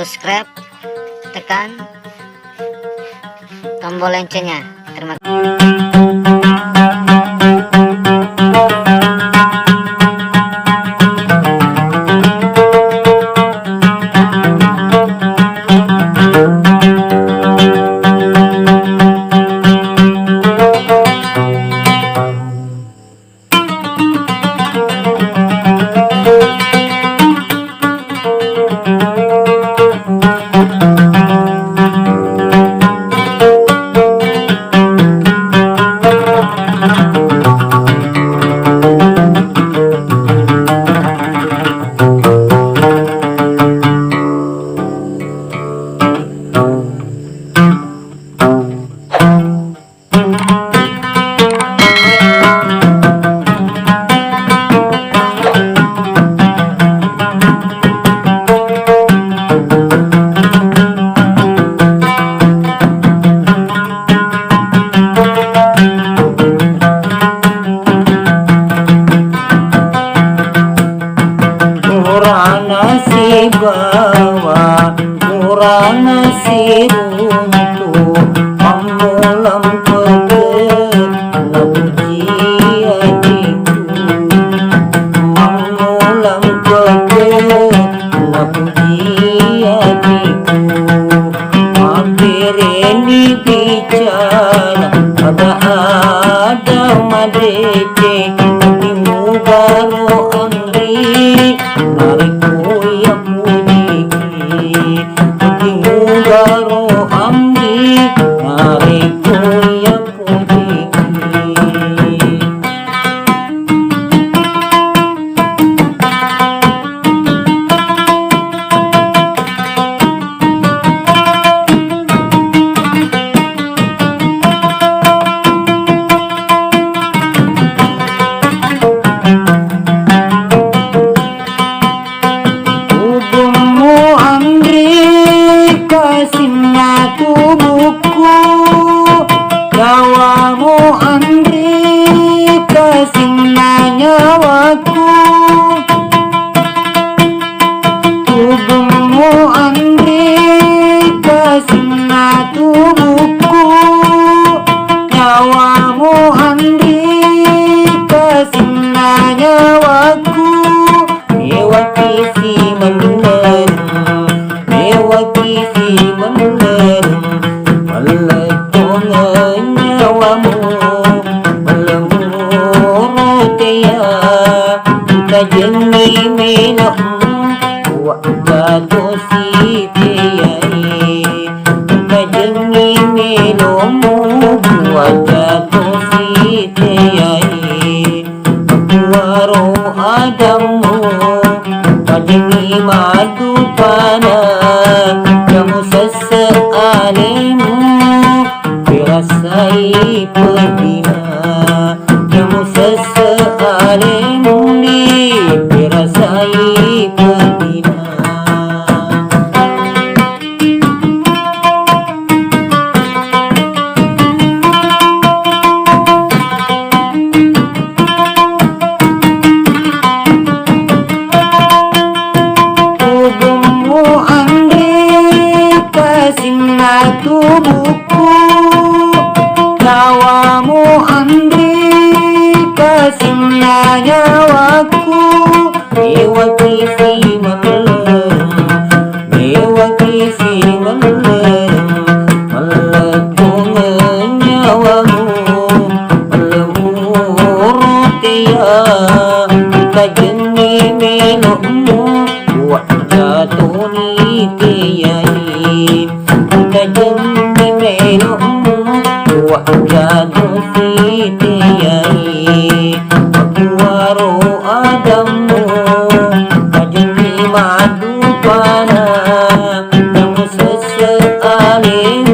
subscribe, tekan tombol loncengnya. Terima kasih. Bawa murah nasi runtuh Pamulam peget Nabuji adikku Pamulam peget Nabuji adikku Hampir ini bicara Ada madrece Timu baru amri Nariku yang Garo amri nariku yang putiki. Tubuhmu amri kasihnya tubuhku, nyawamu Andri kasihnya nyawaku. Tubuhmu Andri kasihnya tubuhku, nyawamu Andri kasihnya nyawaku. Mewaki si mendengar, mewaki si mendengar, melecong nyawamu, melemur dia, kita jengi minum, buat jatuh si tiai, kita jengi minum, buat jatuh si tiai, waro adamu. Jengi madu pana kamu sesealimu dirasai perdina kamu sesealimu dirasai perdina. Tubuhku, nyawamu Andri kasihnya nyawaku. Mewaki si memelem, mewaki si memelem, melecong nyawamu, melemur dia, kita jengi minummu, buat jatuh ni tiai. Kita jengi minummu, buat jatuh si tiai. Aku waro adamu, jengi madu pana, kamu sesealimu.